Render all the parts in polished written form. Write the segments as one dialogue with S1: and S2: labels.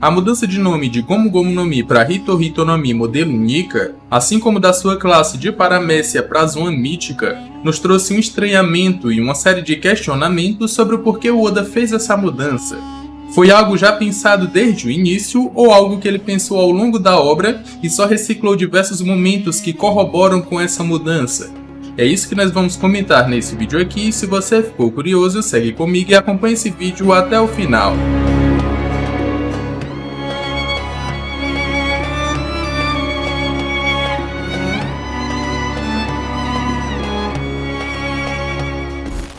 S1: A mudança de nome de Gomu Gomu no Mi para Hito Hito no Mi modelo Nika, assim como da sua classe de Paramécia para Zoan Mítica, nos trouxe um estranhamento e uma série de questionamentos sobre o porquê o Oda fez essa mudança. Foi algo já pensado desde o início ou algo que ele pensou ao longo da obra e só reciclou diversos momentos que corroboram com essa mudança? É isso que nós vamos comentar nesse vídeo aqui. Se você ficou curioso, segue comigo e acompanhe esse vídeo até o final.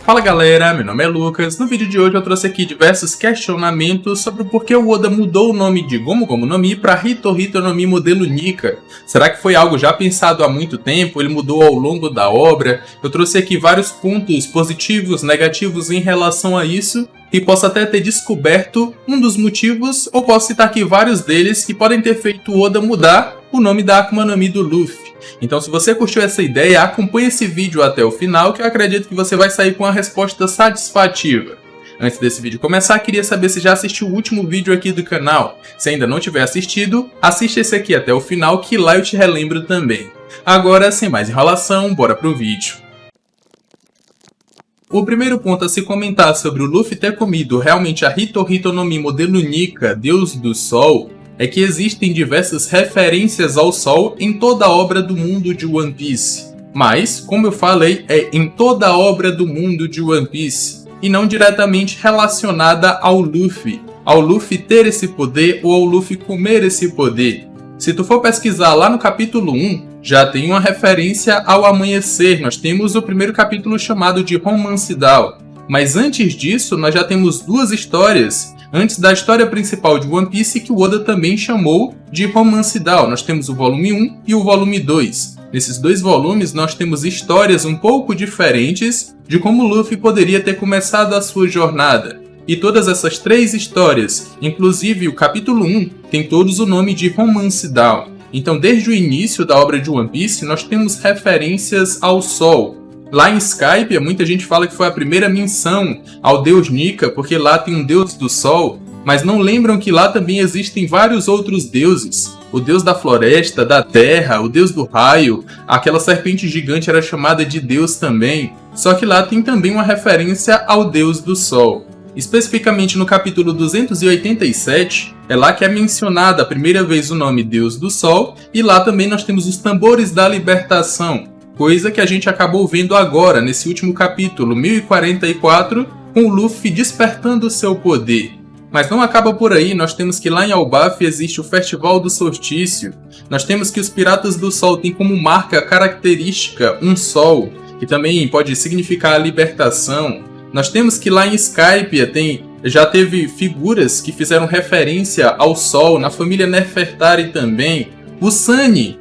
S1: Fala galera, meu nome é Lucas. No vídeo de hoje eu trouxe aqui diversos questionamentos sobre o porquê o Oda mudou o nome de Gomu Gomu no Mi para Hito Hito no Mi modelo Nika. Será que foi algo já pensado há muito tempo? Ele mudou ao longo da obra? Eu trouxe aqui vários pontos positivos, negativos em relação a isso e posso até ter descoberto um dos motivos, ou posso citar aqui vários deles que podem ter feito o Oda mudar o nome da Akuma no Mi do Luffy. Então se você curtiu essa ideia, acompanhe esse vídeo até o final que eu acredito que você vai sair com uma resposta satisfativa. Antes desse vídeo começar, queria saber se já assistiu o último vídeo aqui do canal. Se ainda não tiver assistido, assiste esse aqui até o final que lá eu te relembro também. Agora, sem mais enrolação, bora pro vídeo. O primeiro ponto a se comentar sobre o Luffy ter comido realmente a Hito Hito no Mi modelo Nika, Deus do Sol, é que existem diversas referências ao Sol em toda a obra do mundo de One Piece. Mas, como eu falei, é em toda a obra do mundo de One Piece, e não diretamente relacionada ao Luffy ter esse poder ou ao Luffy comer esse poder. Se tu for pesquisar lá no capítulo 1, já tem uma referência ao amanhecer. Nós temos o primeiro capítulo chamado de Romance Down. Mas antes disso, nós já temos duas histórias antes da história principal de One Piece que o Oda também chamou de Romance Down. Nós temos o volume 1 e o volume 2. Nesses dois volumes nós temos histórias um pouco diferentes de como Luffy poderia ter começado a sua jornada. E todas essas três histórias, inclusive o capítulo 1, tem todos o nome de Romance Down. Então desde o início da obra de One Piece nós temos referências ao Sol. Lá em Skype, muita gente fala que foi a primeira menção ao deus Nika, porque lá tem um deus do sol, mas não lembram que lá também existem vários outros deuses. O deus da floresta, da terra, o deus do raio, aquela serpente gigante era chamada de deus também, só que lá tem também uma referência ao deus do sol. Especificamente no capítulo 287, é lá que é mencionada a primeira vez o nome Deus do Sol, e lá também nós temos os tambores da libertação. Coisa que a gente acabou vendo agora, nesse último capítulo, 1044, com o Luffy despertando seu poder. Mas não acaba por aí, nós temos que lá em Elbaf existe o Festival do Solstício. Nós temos que os Piratas do Sol têm como marca característica um sol, que também pode significar a libertação. Nós temos que lá em Skypiea já teve figuras que fizeram referência ao sol, na família Nefertari também. O Sunny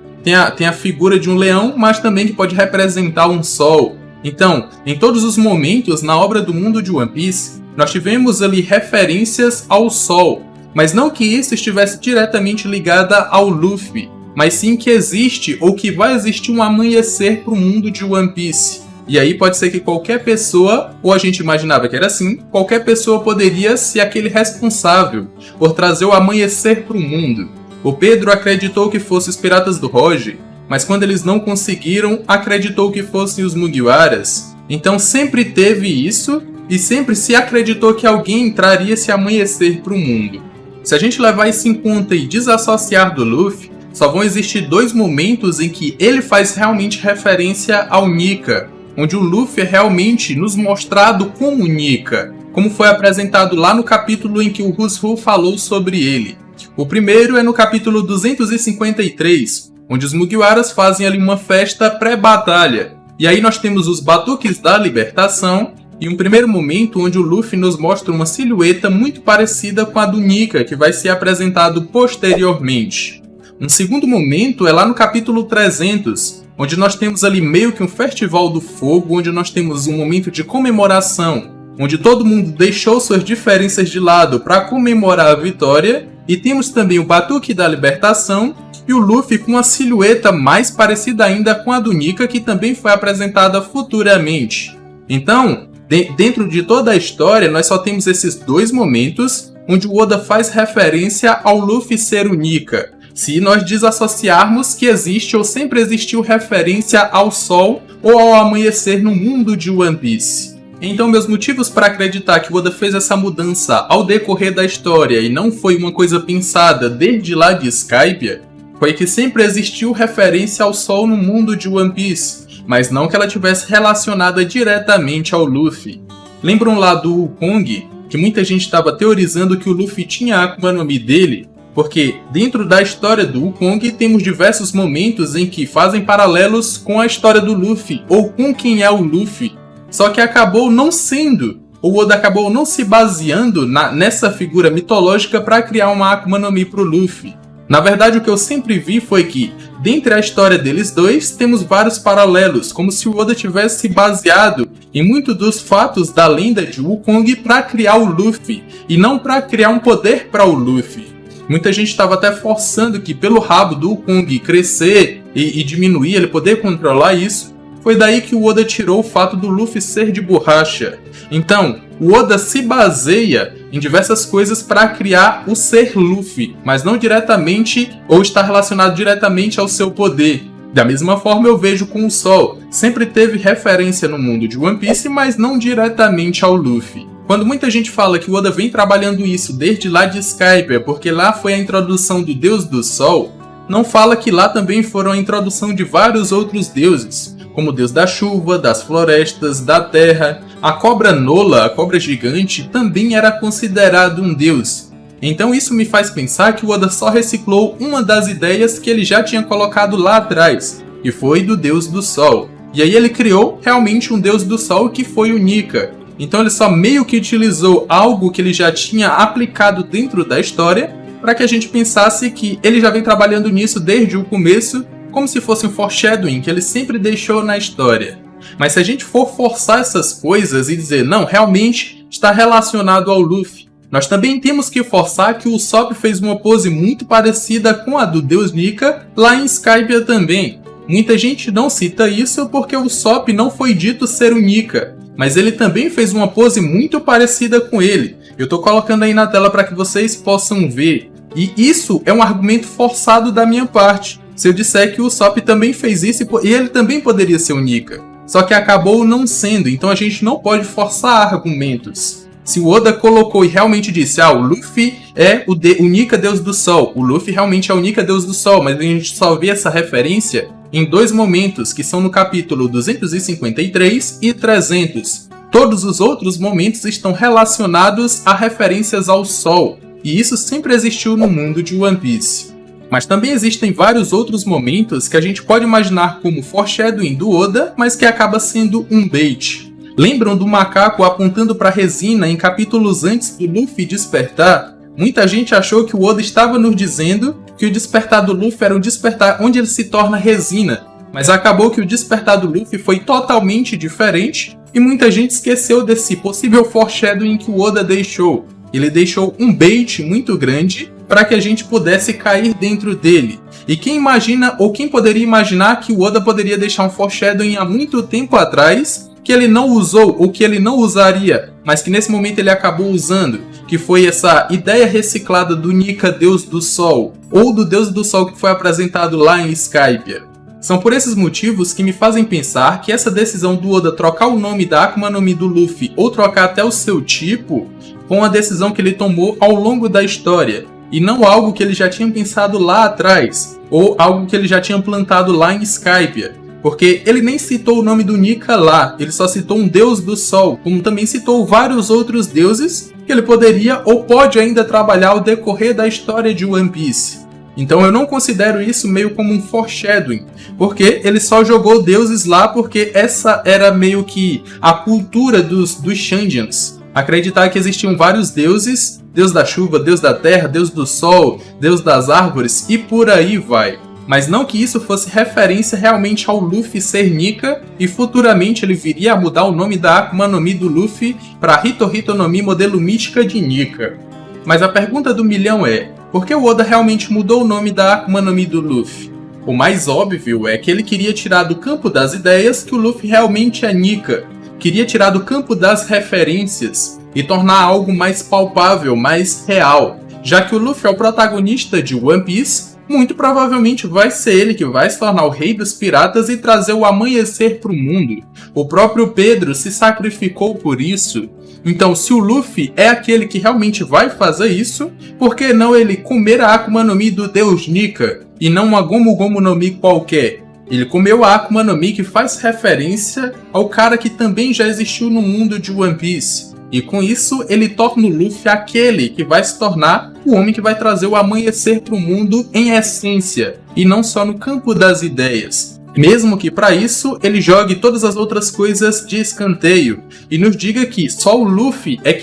S1: tem a figura de um leão, mas também que pode representar um sol. Então, em todos os momentos na obra do mundo de One Piece, nós tivemos ali referências ao sol, mas não que isso estivesse diretamente ligada ao Luffy, mas sim que existe ou que vai existir um amanhecer para o mundo de One Piece. E aí pode ser que qualquer pessoa, ou a gente imaginava que era assim, qualquer pessoa poderia ser aquele responsável por trazer o amanhecer para o mundo. O Pedro acreditou que fossem os Piratas do Roger, mas quando eles não conseguiram, acreditou que fossem os Mugiwaras. Então sempre teve isso, e sempre se acreditou que alguém traria esse amanhecer para o mundo. Se a gente levar isso em conta e desassociar do Luffy, só vão existir dois momentos em que ele faz realmente referência ao Nika, onde o Luffy é realmente nos mostrado como Nika, como foi apresentado lá no capítulo em que o Hushu falou sobre ele. O primeiro é no capítulo 253, onde os Mugiwaras fazem ali uma festa pré-batalha. E aí nós temos os Batuques da Libertação e um primeiro momento onde o Luffy nos mostra uma silhueta muito parecida com a do Nika, que vai ser apresentado posteriormente. Um segundo momento é lá no capítulo 300, onde nós temos ali meio que um festival do fogo, onde nós temos um momento de comemoração, onde todo mundo deixou suas diferenças de lado para comemorar a vitória. E temos também o Batuque da Libertação e o Luffy com uma silhueta mais parecida ainda com a do Nika, que também foi apresentada futuramente. Então, dentro de toda a história, nós só temos esses dois momentos onde o Oda faz referência ao Luffy ser o Nika, se nós desassociarmos que existe ou sempre existiu referência ao sol ou ao amanhecer no mundo de One Piece. Então meus motivos para acreditar que o Oda fez essa mudança ao decorrer da história e não foi uma coisa pensada desde lá de Skypiea, foi que sempre existiu referência ao sol no mundo de One Piece, mas não que ela tivesse relacionada diretamente ao Luffy. Lembram lá do Wukong, que muita gente estava teorizando que o Luffy tinha a Akuma no Mi dele? Porque dentro da história do Wukong temos diversos momentos em que fazem paralelos com a história do Luffy, ou com quem é o Luffy. Só que acabou não sendo, o Oda acabou não se baseando nessa figura mitológica para criar uma Akuma no Mi pro Luffy. Na verdade, o que eu sempre vi foi que, dentre a história deles dois, temos vários paralelos, como se o Oda tivesse baseado em muitos dos fatos da lenda de Wukong para criar o Luffy, e não para criar um poder para o Luffy. Muita gente estava até forçando que pelo rabo do Wukong crescer e diminuir, ele poder controlar isso. Foi daí que o Oda tirou o fato do Luffy ser de borracha. Então, o Oda se baseia em diversas coisas para criar o ser Luffy, mas não diretamente ou está relacionado diretamente ao seu poder. Da mesma forma eu vejo com o Sol. Sempre teve referência no mundo de One Piece, mas não diretamente ao Luffy. Quando muita gente fala que o Oda vem trabalhando isso desde lá de Skypiea, porque lá foi a introdução do Deus do Sol, não fala que lá também foram a introdução de vários outros deuses, como o Deus da Chuva, das Florestas, da Terra. A cobra Nola, a cobra gigante, também era considerado um deus. Então isso me faz pensar que o Oda só reciclou uma das ideias que ele já tinha colocado lá atrás, que foi do Deus do Sol. E aí ele criou realmente um Deus do Sol que foi o Nika. Então ele só meio que utilizou algo que ele já tinha aplicado dentro da história para que a gente pensasse que ele já vem trabalhando nisso desde o começo, como se fosse um foreshadowing que ele sempre deixou na história. Mas se a gente for forçar essas coisas e dizer, não, realmente está relacionado ao Luffy, nós também temos que forçar que o Usopp fez uma pose muito parecida com a do Deus Nika lá em Skypiea também. Muita gente não cita isso porque o Usopp não foi dito ser o Nika, mas ele também fez uma pose muito parecida com ele. Eu estou colocando aí na tela para que vocês possam ver. E isso é um argumento forçado da minha parte. Se eu disser que o Usopp também fez isso e ele também poderia ser o Nika. Só que acabou não sendo, então a gente não pode forçar argumentos. Se o Oda colocou e realmente disse, o Luffy é o Nika Deus do Sol. O Luffy realmente é o Nika Deus do Sol, mas a gente só vê essa referência em dois momentos, que são no capítulo 253 e 300. Todos os outros momentos estão relacionados a referências ao Sol, e isso sempre existiu no mundo de One Piece. Mas também existem vários outros momentos que a gente pode imaginar como foreshadowing do Oda, mas que acaba sendo um bait. Lembram do macaco apontando para a resina em capítulos antes do Luffy despertar? Muita gente achou que o Oda estava nos dizendo que o despertar do Luffy era o despertar onde ele se torna resina, mas acabou que o despertar do Luffy foi totalmente diferente e muita gente esqueceu desse possível foreshadowing que o Oda deixou. Ele deixou um bait muito grande para que a gente pudesse cair dentro dele. E quem imagina, ou quem poderia imaginar que o Oda poderia deixar um foreshadowing há muito tempo atrás, que ele não usou, ou que ele não usaria, mas que nesse momento ele acabou usando, que foi essa ideia reciclada do Nika Deus do Sol, ou do Deus do Sol que foi apresentado lá em Skypiea. São por esses motivos que me fazem pensar que essa decisão do Oda trocar o nome da Akuma no Mi do Luffy, ou trocar até o seu tipo, foi uma decisão que ele tomou ao longo da história, e não algo que ele já tinha pensado lá atrás, ou algo que ele já tinha plantado lá em Skypiea. Porque ele nem citou o nome do Nika lá, ele só citou um deus do sol, como também citou vários outros deuses que ele poderia ou pode ainda trabalhar ao decorrer da história de One Piece. Então eu não considero isso meio como um foreshadowing, porque ele só jogou deuses lá porque essa era meio que a cultura dos Shandians. Acreditar que existiam vários deuses, Deus da chuva, Deus da terra, Deus do sol, Deus das árvores e por aí vai. Mas não que isso fosse referência realmente ao Luffy ser Nika, e futuramente ele viria a mudar o nome da Akuma no Mi do Luffy para Hito Hito no Mi modelo mística de Nika. Mas a pergunta do milhão é, por que o Oda realmente mudou o nome da Akuma no Mi do Luffy? O mais óbvio é que ele queria tirar do campo das ideias que o Luffy realmente é Nika. Queria tirar do campo das referências e tornar algo mais palpável, mais real. Já que o Luffy é o protagonista de One Piece, muito provavelmente vai ser ele que vai se tornar o rei dos piratas e trazer o amanhecer para o mundo. O próprio Pedro se sacrificou por isso. Então, se o Luffy é aquele que realmente vai fazer isso, por que não ele comer a Akuma no Mi do Deus Nika e não uma Gomu Gomu no Mi qualquer? Ele comeu a Akuma no Mi que faz referência ao cara que também já existiu no mundo de One Piece. E com isso, ele torna o Luffy aquele que vai se tornar o homem que vai trazer o amanhecer para o mundo em essência, e não só no campo das ideias. Mesmo que para isso, ele jogue todas as outras coisas de escanteio, e nos diga que só o Luffy é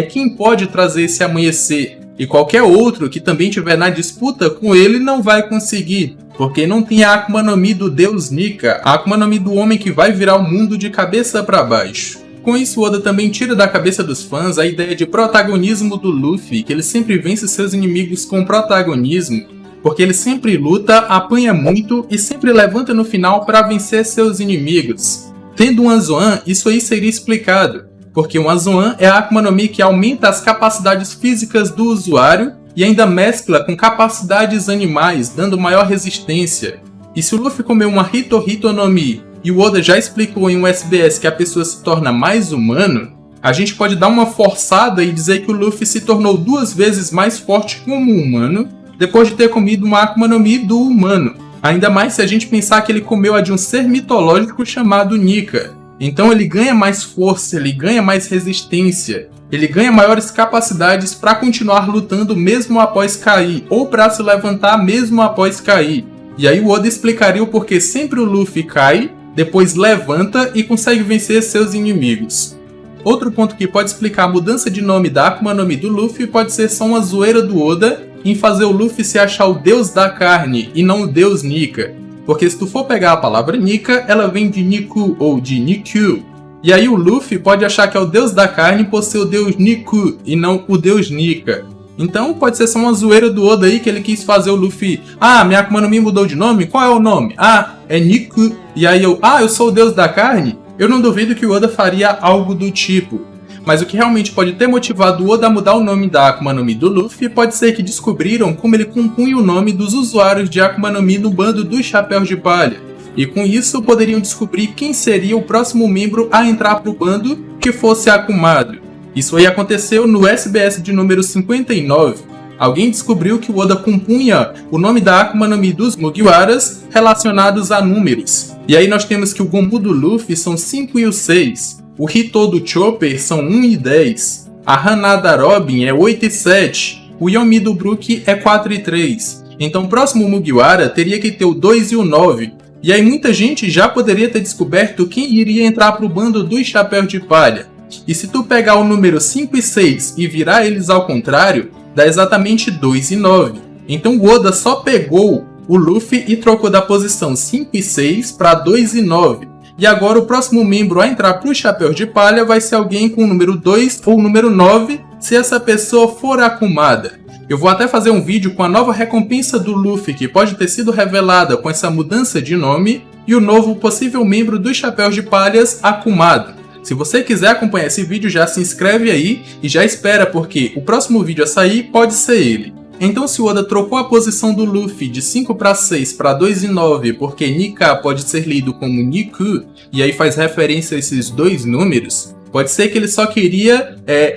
S1: quem pode trazer esse amanhecer, e qualquer outro que também estiver na disputa com ele não vai conseguir, porque não tem a Akuma no Mi do Deus Nika, a Akuma no Mi do homem que vai virar o mundo de cabeça para baixo. Com isso, Oda também tira da cabeça dos fãs a ideia de protagonismo do Luffy, que ele sempre vence seus inimigos com protagonismo, porque ele sempre luta, apanha muito e sempre levanta no final para vencer seus inimigos. Tendo um Azoan, isso aí seria explicado, porque um Azoan é a Akuma no Mi que aumenta as capacidades físicas do usuário e ainda mescla com capacidades animais, dando maior resistência. E se o Luffy comer uma Hito Hito no Mi, e o Oda já explicou em um SBS que a pessoa se torna mais humano, a gente pode dar uma forçada e dizer que o Luffy se tornou 2 vezes mais forte como um humano depois de ter comido uma Akuma no Mi do humano. Ainda mais se a gente pensar que ele comeu a de um ser mitológico chamado Nika. Então ele ganha mais força, ele ganha mais resistência, ele ganha maiores capacidades para continuar lutando mesmo após cair, ou para se levantar mesmo após cair. E aí o Oda explicaria o porquê sempre o Luffy cai, depois levanta e consegue vencer seus inimigos. Outro ponto que pode explicar a mudança de nome da Akuma no Mi do Luffy pode ser só uma zoeira do Oda em fazer o Luffy se achar o deus da carne e não o deus Nika. Porque se tu for pegar a palavra Nika, ela vem de Niku ou de Nikyu. E aí o Luffy pode achar que é o deus da carne por ser o deus Niku e não o deus Nika. Então pode ser só uma zoeira do Oda aí que ele quis fazer o Luffy. Ah, minha Akuma no Mi mudou de nome? Qual é o nome? Ah, é Niku. E aí eu sou o deus da carne? Eu não duvido que o Oda faria algo do tipo. Mas o que realmente pode ter motivado o Oda a mudar o nome da Akuma no Mi do Luffy pode ser que descobriram como ele compunha o nome dos usuários de Akuma no Mi no bando dos Chapéus de Palha. E com isso poderiam descobrir quem seria o próximo membro a entrar pro bando que fosse akumado. Isso aí aconteceu no SBS de número 59. Alguém descobriu que o Oda compunha o nome da Akuma no Mi dos Mugiwaras relacionados a números. E aí nós temos que o Gomu do Luffy são 5 e o 6. O Hito do Chopper são 1 e 10. A Hana da Robin é 8 e 7. O Yomi do Brook é 4 e 3. Então o próximo Mugiwara teria que ter o 2 e o 9. E aí muita gente já poderia ter descoberto quem iria entrar pro bando dos Chapéus de Palha. E se tu pegar o número 5 e 6 e virar eles ao contrário, dá exatamente 2 e 9. Então o Oda só pegou o Luffy e trocou da posição 5 e 6 para 2 e 9. E agora o próximo membro a entrar para o Chapéu de Palha vai ser alguém com o número 2 ou o número 9, se essa pessoa for akumada. Eu vou até fazer um vídeo com a nova recompensa do Luffy que pode ter sido revelada com essa mudança de nome e o novo possível membro dos Chapéus de Palhas akumado. Se você quiser acompanhar esse vídeo, já se inscreve aí e já espera, porque o próximo vídeo a sair pode ser ele. Então se o Oda trocou a posição do Luffy de 5 para 6 para 2 e 9 porque Nika pode ser lido como Niku, e aí faz referência a esses dois números, pode ser que ele só queria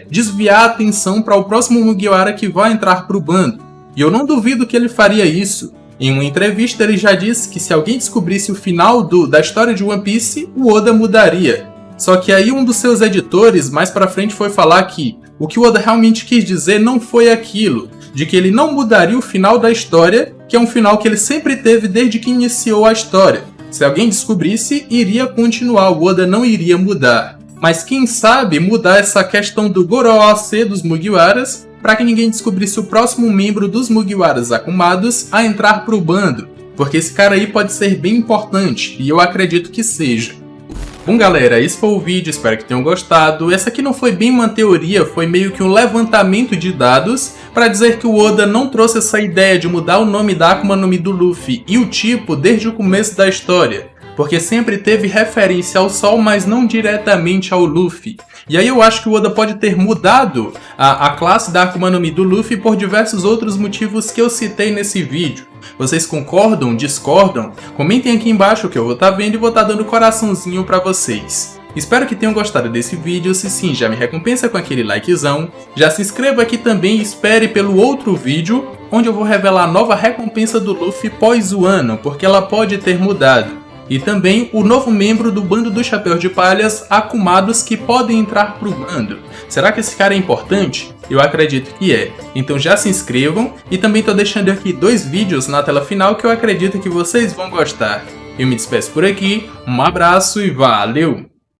S1: desviar a atenção para o próximo Mugiwara que vai entrar para o bando. E eu não duvido que ele faria isso. Em uma entrevista ele já disse que se alguém descobrisse o final da história de One Piece, o Oda mudaria. Só que aí um dos seus editores mais pra frente foi falar que o que o Oda realmente quis dizer não foi aquilo, de que ele não mudaria o final da história, que é um final que ele sempre teve desde que iniciou a história. Se alguém descobrisse, iria continuar, o Oda não iria mudar. Mas quem sabe mudar essa questão do Goro-Ose dos Mugiwaras para que ninguém descobrisse o próximo membro dos Mugiwaras akumados a entrar pro bando, porque esse cara aí pode ser bem importante, e eu acredito que seja. Bom galera, esse foi o vídeo, espero que tenham gostado. Essa aqui não foi bem uma teoria, foi meio que um levantamento de dados para dizer que o Oda não trouxe essa ideia de mudar o nome da Akuma no Mi do Luffy e o tipo desde o começo da história, porque sempre teve referência ao Sol, mas não diretamente ao Luffy. E aí eu acho que o Oda pode ter mudado a classe da Akuma no Mi do Luffy por diversos outros motivos que eu citei nesse vídeo. Vocês concordam? Discordam? Comentem aqui embaixo que eu vou estar vendo e vou estar dando coraçãozinho pra vocês. Espero que tenham gostado desse vídeo, se sim, já me recompensa com aquele likezão. Já se inscreva aqui também e espere pelo outro vídeo, onde eu vou revelar a nova recompensa do Luffy pós o ano, porque ela pode ter mudado. E também o novo membro do bando do Chapéu de Palhas, Akumados, que podem entrar pro bando. Será que esse cara é importante? Eu acredito que é. Então já se inscrevam e também tô deixando aqui 2 vídeos na tela final que eu acredito que vocês vão gostar. Eu me despeço por aqui, um abraço e valeu!